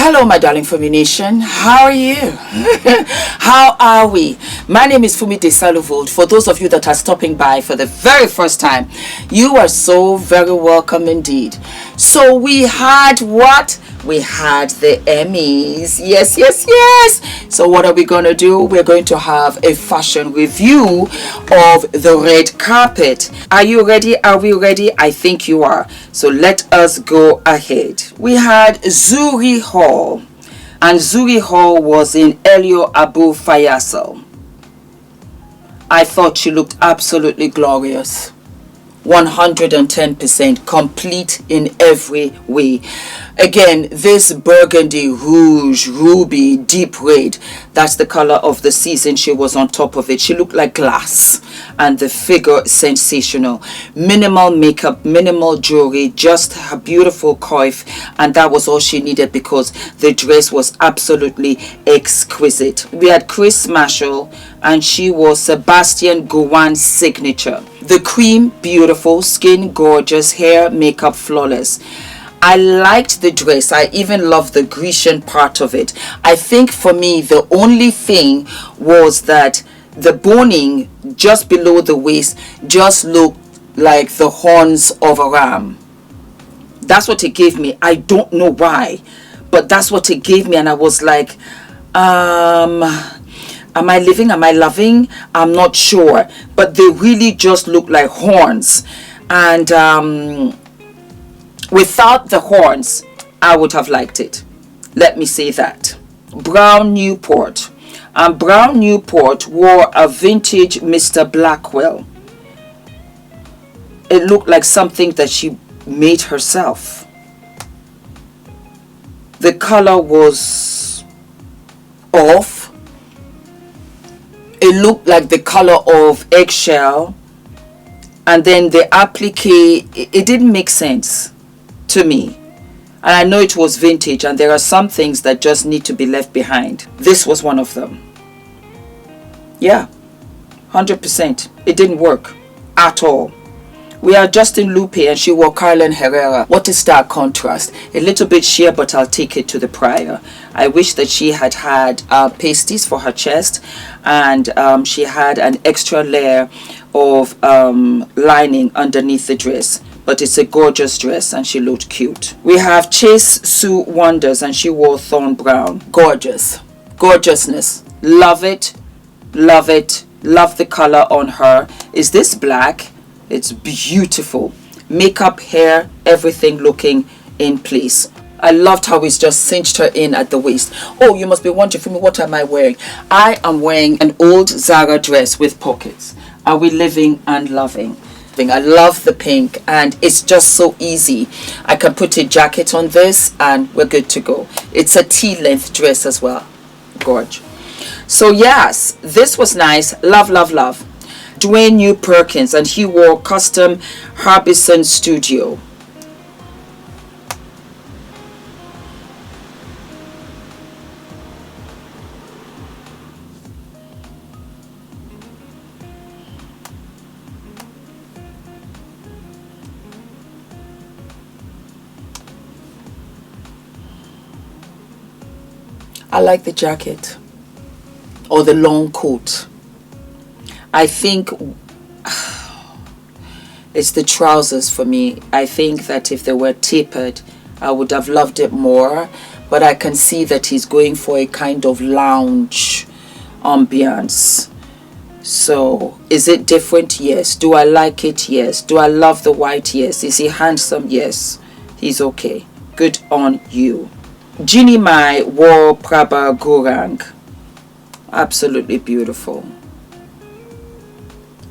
Hello, my darling Fumi Nation. How are you? How are we? My name is Fumidesaluvold. For those of you that are stopping by for the very first time, you are so very welcome indeed. So we had what? We had the Emmys. Yes. So what are we going to do? We're going to have a fashion review of the red carpet. Are you ready? Are we ready? I think you are. So let us go ahead. We had Zuri Hall. And Zuri Hall was in Elio Abu Faisal. I thought she looked absolutely glorious. 110% complete in every way. Again, this burgundy, rouge, ruby, deep red, that's the color of the season. She was on top of it. She looked like glass, and the figure sensational. Minimal makeup, minimal jewelry, just her beautiful coif, and that was all she needed because the dress was absolutely exquisite. We had Chris Marshall, and she was Sebastian Gouin's signature. The cream, beautiful, skin gorgeous, hair, makeup flawless. I liked the dress. I even loved the Grecian part of it. I think for me the only thing was that the boning just below the waist just looked like the horns of a ram. That's what it gave me. I don't know why, but that's what it gave me, and I was like, am I living? Am I loving? I'm not sure. But they really just look like horns. And without the horns, I would have liked it. Let me say that. Brown Newport. And Brown Newport wore a vintage Mr. Blackwell. It looked like something that she made herself. The color was off. It looked like the color of eggshell, and then the applique, it didn't make sense to me. And I know it was vintage, and there are some things that just need to be left behind. This was one of them. Yeah, 100%. It didn't work at all. We are Justin Lupe, and she wore Carlin Herrera. What a stark contrast. A little bit sheer, but I'll take it to the prior. I wish that she had had pasties for her chest, and she had an extra layer of lining underneath the dress. But it's a gorgeous dress, and she looked cute. We have Chase Sue Wonders, and she wore Thorn Brown. Gorgeous. Gorgeousness. Love it. Love it. Love the color on her. Is this black? It's beautiful. Makeup, hair, everything looking in place. I loved how it's just cinched her in at the waist. Oh, you must be wondering for me, what am I wearing? I am wearing an old Zara dress with pockets. Are we living and loving? I love the pink, and it's just so easy. I can put a jacket on this and we're good to go. It's a T-length dress as well. Gorge. So yes, this was nice. Love, love, love. Dwayne New Perkins, and he wore custom Harbison Studio. I like the jacket or the long coat. I think it's the trousers for me. I think that if they were tapered, I would have loved it more. But I can see that he's going for a kind of lounge ambience. So, is it different? Yes. Do I like it? Yes. Do I love the white? Yes. Is he handsome? Yes. He's okay. Good on you. Ginny Mai wore Prabha Gurang. Absolutely beautiful.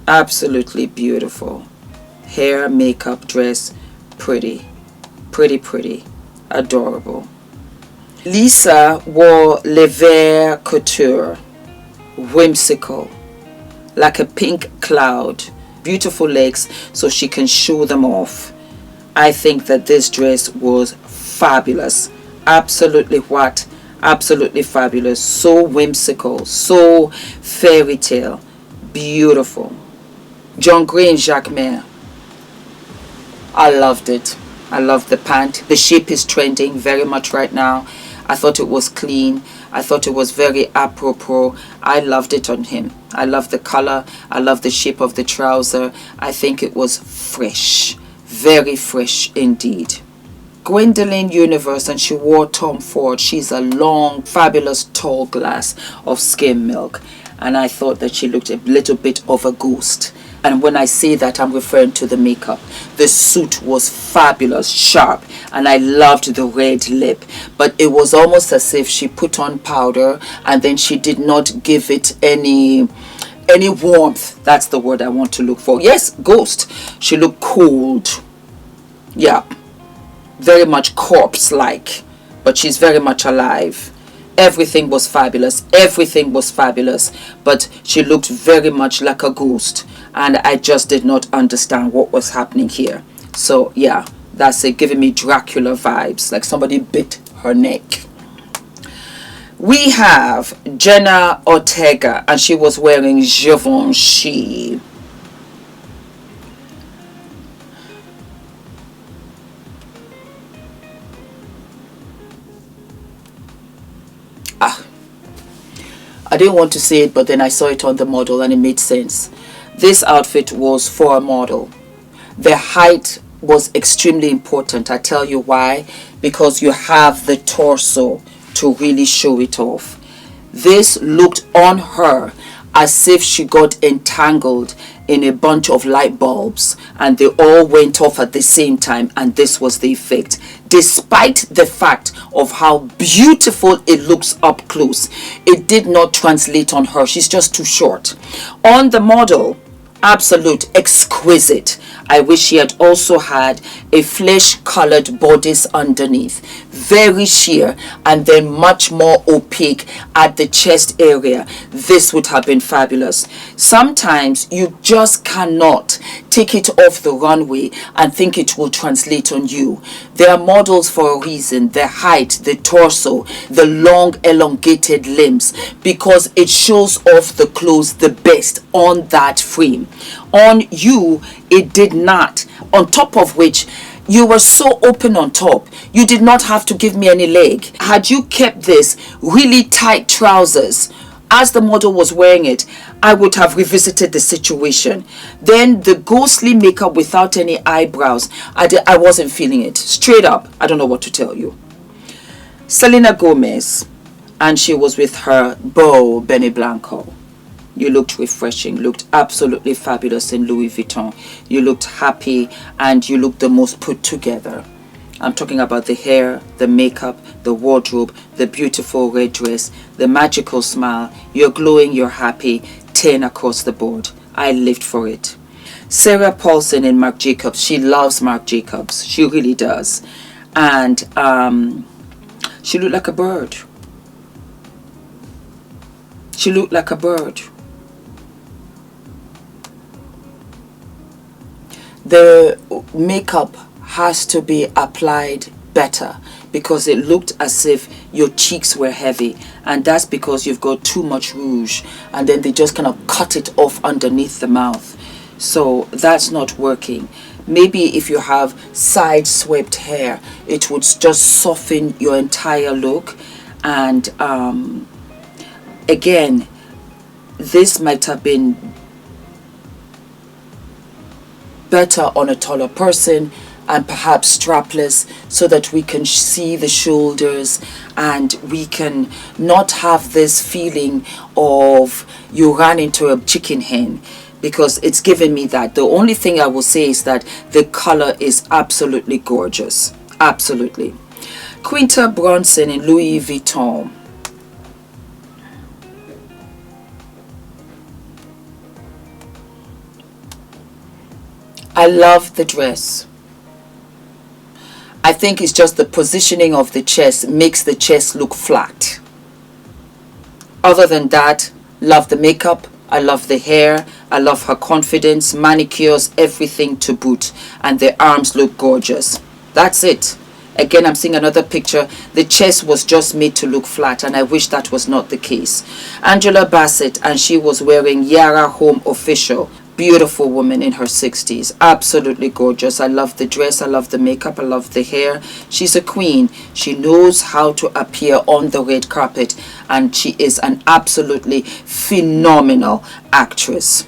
Absolutely beautiful. Hair, makeup, dress, pretty. Pretty. Adorable. Lisa wore Le Vert Couture. Whimsical. Like a pink cloud. Beautiful legs so she can show them off. I think that this dress was fabulous. Absolutely what? Absolutely fabulous. So whimsical. So fairy tale. Beautiful. John Gray and Jacquemin. I loved it. I love the pant. The shape is trending very much right now. I thought it was clean. I thought it was very apropos. I loved it on him. I love the color. I love the shape of the trouser. I think it was fresh. Very fresh indeed. Gwendolyn Universe, and she wore Tom Ford. She's a long, fabulous, tall glass of skim milk. And I thought that she looked a little bit of a ghost. And when I say that, I'm referring to the makeup. The suit was fabulous, sharp, and I loved the red lip. But it was almost as if she put on powder and then she did not give it any warmth. That's the word I want to look for. Yes, ghost. She looked cold. Yeah. Very much corpse-like, but she's very much alive. Everything was fabulous. Everything was fabulous, but she looked very much like a ghost, and I just did not understand what was happening here. So yeah, that's it, giving me Dracula vibes, like somebody bit her neck. We have Jenna Ortega, and she was wearing Givenchy. I didn't want to say it, but then I saw it on the model and it made sense. This outfit was for a model. The height was extremely important. I tell you why. Because you have the torso to really show it off. This looked on her as if she got entangled in a bunch of light bulbs and they all went off at the same time, and this was the effect. Despite the fact of how beautiful it looks up close, it did not translate on her. She's just too short. On the model, absolute exquisite. I wish she had also had a flesh colored bodice underneath, very sheer and then much more opaque at the chest area. This would have been fabulous. Sometimes you just cannot take it off the runway and think it will translate on you. There are models for a reason. The height, the torso, the long elongated limbs, because it shows off the clothes the best on that frame. On you, it did not. On top of which, you were so open on top. You did not have to give me any leg. Had you kept this really tight trousers as the model was wearing it, I would have revisited the situation. Then the ghostly makeup without any eyebrows, I wasn't feeling it. Straight up, I don't know what to tell you. Selena Gomez, and she was with her beau, Benny Blanco. You looked refreshing, looked absolutely fabulous in Louis Vuitton. You looked happy and you looked the most put together. I'm talking about the hair, the makeup, the wardrobe, the beautiful red dress, the magical smile. You're glowing, you're happy, 10 across the board. I lived for it. Sarah Paulson in Marc Jacobs. She loves Marc Jacobs. She really does. And she looked like a bird. She looked like a bird. The makeup has to be applied better because it looked as if your cheeks were heavy, and that's because you've got too much rouge and then they just kind of cut it off underneath the mouth. So that's not working. Maybe if you have side swept hair, it would just soften your entire look. And again, this might have been better on a taller person and perhaps strapless, so that we can see the shoulders and we can not have this feeling of you ran into a chicken hen, because it's given me that. The only thing I will say is that the color is absolutely gorgeous. Absolutely. Quinta Brunson in Louis Vuitton. I love the dress. I think it's just the positioning of the chest makes the chest look flat. Other than that, love the makeup. I love the hair. I love her confidence, manicures, everything to boot. And the arms look gorgeous. That's it. Again, I'm seeing another picture. The chest was just made to look flat, and I wish that was not the case. Angela Bassett, and she was wearing Yara Home Official. Beautiful woman in her 60s. Absolutely gorgeous. I love the dress. I love the makeup. I love the hair. She's a queen. She knows how to appear on the red carpet, and she is an absolutely phenomenal actress.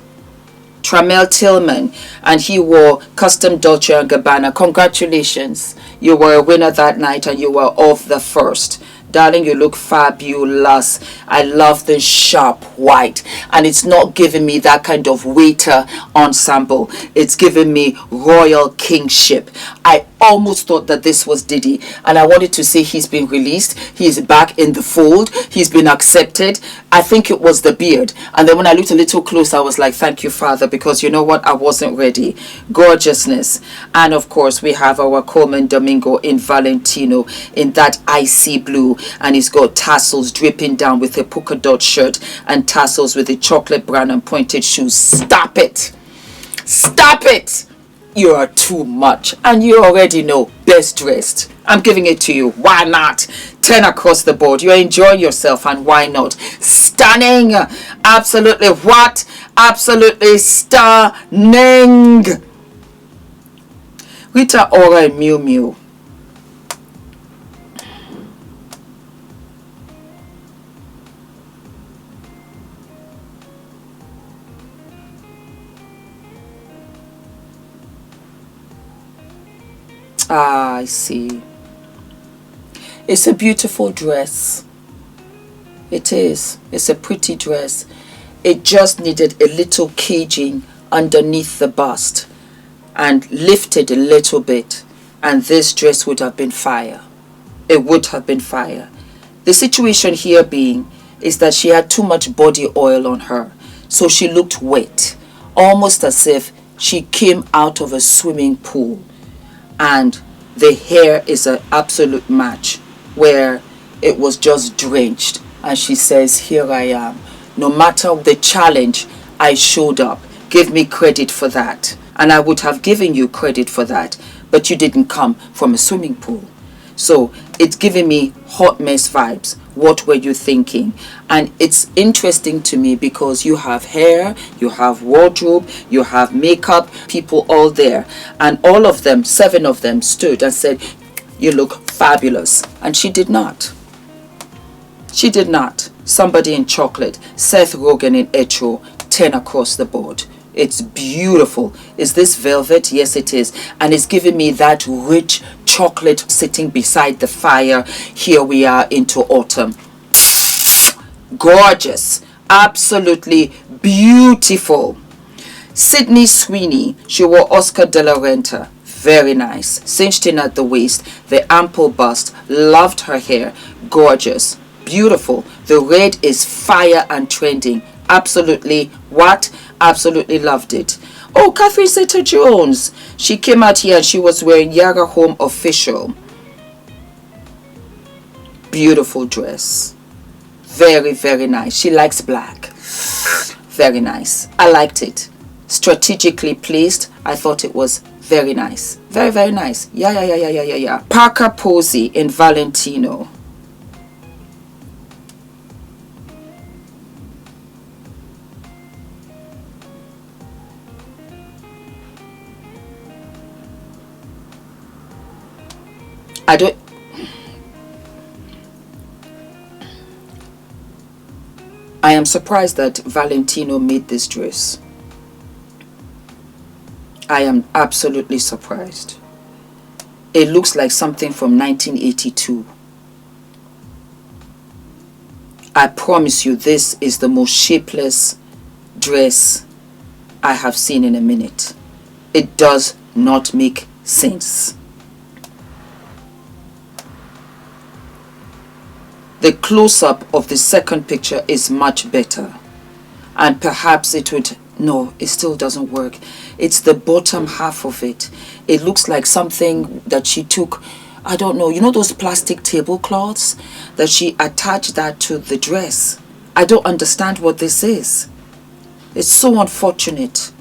Tramel Tillman, and he wore custom Dolce & Gabbana. Congratulations. You were a winner that night, and you were of the first. Darling, you look fabulous. I love the sharp white, and it's not giving me that kind of waiter ensemble. It's giving me royal kingship. I almost thought that this was Diddy, and I wanted to say he's been released. He's back in the fold. He's been accepted. I think it was the beard, and then when I looked a little closer, I was like, thank you, Father, because you know what? I wasn't ready. Gorgeousness. And of course, we have our Coleman Domingo in Valentino in that icy blue, and he's got tassels dripping down with a polka dot shirt and tassels with a chocolate brown and pointed shoes. Stop it. Stop it. You are too much, and you already know, best dressed. I'm giving it to you. Why not? 10 across the board. You're enjoying yourself, and why not? Stunning. Absolutely what? Absolutely stunning. Rita Ora and Miu Miu. Ah, I see. It's a beautiful dress. It is. It's a pretty dress. It just needed a little caging underneath the bust and lifted a little bit, and this dress would have been fire. It would have been fire. The situation here being is that she had too much body oil on her, so she looked wet, almost as if she came out of a swimming pool. And the hair is an absolute match, where it was just drenched, and she says, here I am. No matter the challenge, I showed up. Give me credit for that. And I would have given you credit for that, but you didn't come from a swimming pool. So it's giving me hot mess vibes. What were you thinking? And it's interesting to me because you have hair, you have wardrobe, you have makeup, people all there. And all of them, 7 of them, stood and said, you look fabulous. And she did not. She did not. Somebody in chocolate, Seth Rogen in Etro, 10 across the board. It's beautiful. Is this velvet? Yes, it is. And it's giving me that rich chocolate sitting beside the fire. Here we are into autumn. Gorgeous. Absolutely beautiful. Sydney Sweeney. She wore Oscar de la Renta. Very nice. Cinched in at the waist. The ample bust. Loved her hair. Gorgeous. Beautiful. The red is fire and trending. Absolutely what? Absolutely loved it. Oh, Catherine Zeta-Jones. She came out here and she was wearing Yaga Home Official. Beautiful dress. Very, very nice. She likes black. Very nice. I liked it. Strategically placed. I thought it was very nice. Very, very nice. Yeah. Parker Posey in Valentino. I am surprised that Valentino made this dress. I am absolutely surprised. It looks like something from 1982. I promise you, this is the most shapeless dress I have seen in a minute. It does not make sense. The close-up of the second picture is much better, and perhaps it would, no, it still doesn't work. It's the bottom half of it. It looks like something that she took, I don't know, you know those plastic tablecloths that she attached that to the dress. I don't understand what this is. It's so unfortunate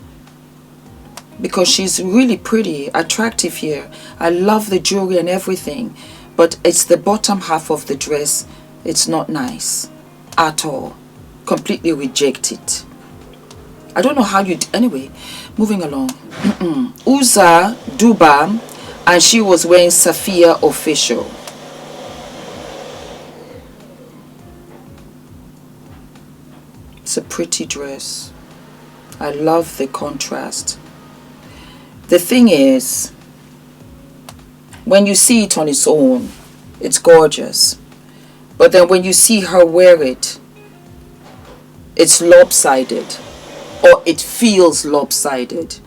because she's really pretty, attractive here. I love the jewelry and everything, but it's the bottom half of the dress. It's not nice at all. Completely reject it. I don't know how you anyway, moving along. Uza Duba, and she was wearing Safiya Official. It's a pretty dress. I love the contrast. The thing is, when you see it on its own, it's gorgeous. But then when you see her wear it, it's lopsided, or it feels lopsided,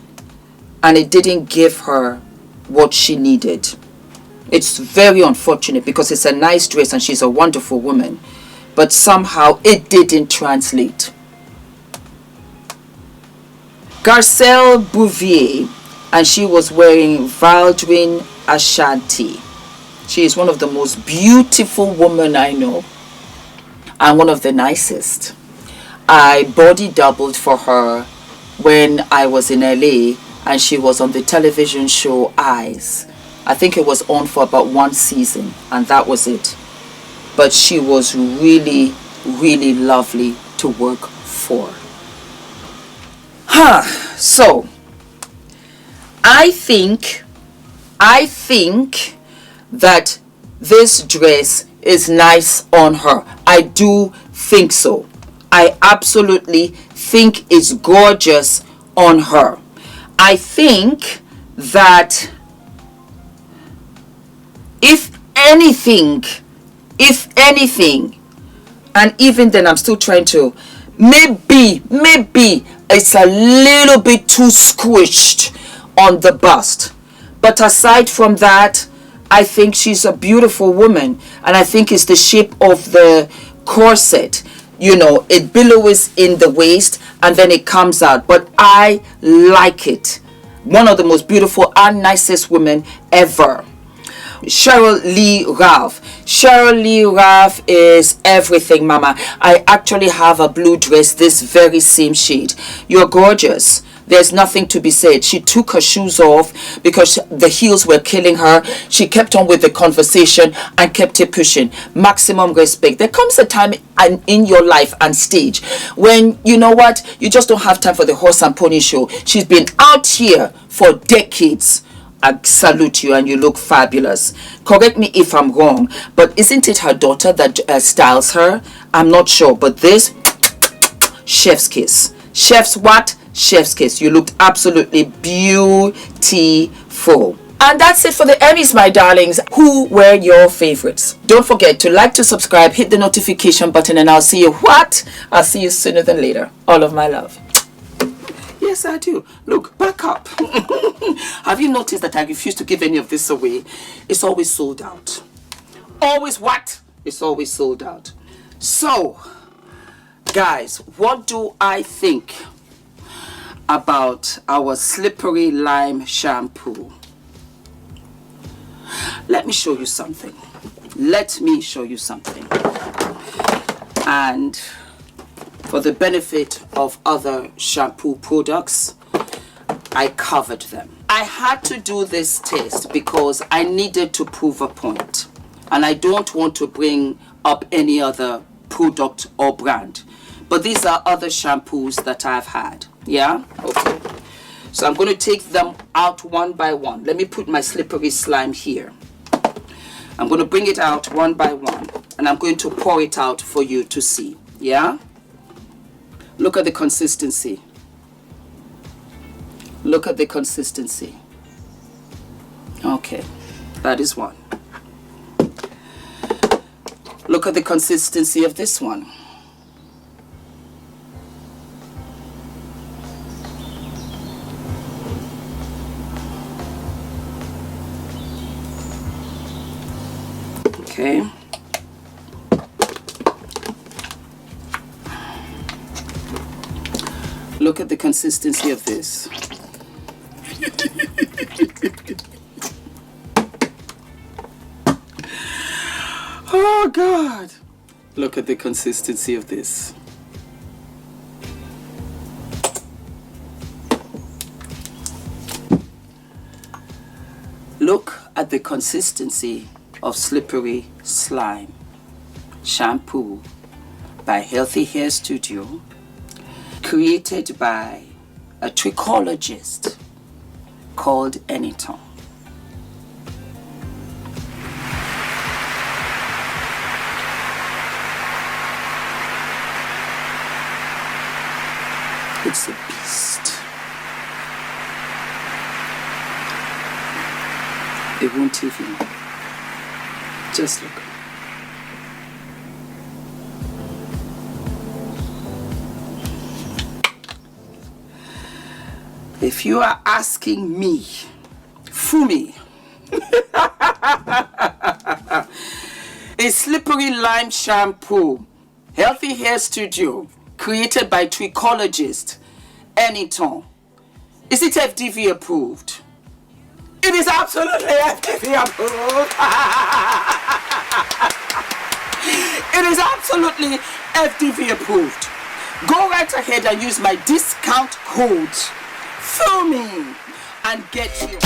and it didn't give her what she needed. It's very unfortunate because it's a nice dress and she's a wonderful woman, but somehow it didn't translate. Garcelle Bouvier, and she was wearing Valdrin Ashanti. She is one of the most beautiful women I know, and one of the nicest. I body doubled for her when I was in LA, and she was on the television show Eyes. I think it was on for about 1 season, and that was it. But she was really, really lovely to work for. So I think that this dress is nice on her. I do think so. I absolutely think it's gorgeous on her. I think that if anything, and even then I'm still trying to, maybe it's a little bit too squished on the bust. But aside from that, I think she's a beautiful woman, and I think it's the shape of the corset. You know, it billows in the waist and then it comes out, but I like it. One of the most beautiful and nicest women ever. Cheryl Lee Ralph. Cheryl Lee Ralph is everything, mama. I actually have a blue dress, this very same shade. You're gorgeous. There's nothing to be said. She took her shoes off because the heels were killing her. She kept on with the conversation and kept it pushing. Maximum respect. There comes a time in your life and stage when, you know what, you just don't have time for the horse and pony show. She's been out here for decades. I salute you, and you look fabulous. Correct me if I'm wrong, but isn't it her daughter that styles her? I'm not sure, but this, chef's kiss. Chef's what? Chef's kiss. You looked absolutely beautiful. And that's it for the Emmys, my darlings. Who were your favorites? Don't forget to like, to subscribe, hit the notification button, and I'll see you what? I'll see you sooner than later. All of my love. Yes, I do. Look, back up. Have you noticed that I refuse to give any of this away? It's always sold out. Always what? It's always sold out. So, guys, what do I think about our slippery lime shampoo? Let me show you something. Let me show you something. And for the benefit of other shampoo products, I covered them. I had to do this test because I needed to prove a point, and I don't want to bring up any other product or brand, but these are other shampoos that I've had. Yeah, okay. So I'm going to take them out one by one. Let me put my slippery slime here. I'm going to bring it out one by one, and I'm going to pour it out for you to see. Yeah. Look at the consistency. Look at the consistency. Okay, that is one. Look at the consistency of this one. Okay. Look at the consistency of this. Oh God. Look at the consistency of this. Look at the consistency of Slippery Slime shampoo by Healthy Hair Studio. created by a trichologist called ENITAN. It's a beast. It won't even. Just look. If you are asking me, Fumi, a slippery lime shampoo, healthy hair studio, created by trichologist ENITAN. Is it FDV approved? It is absolutely FDV approved. It is absolutely FDV approved. Go right ahead and use my discount code Fumi and get you.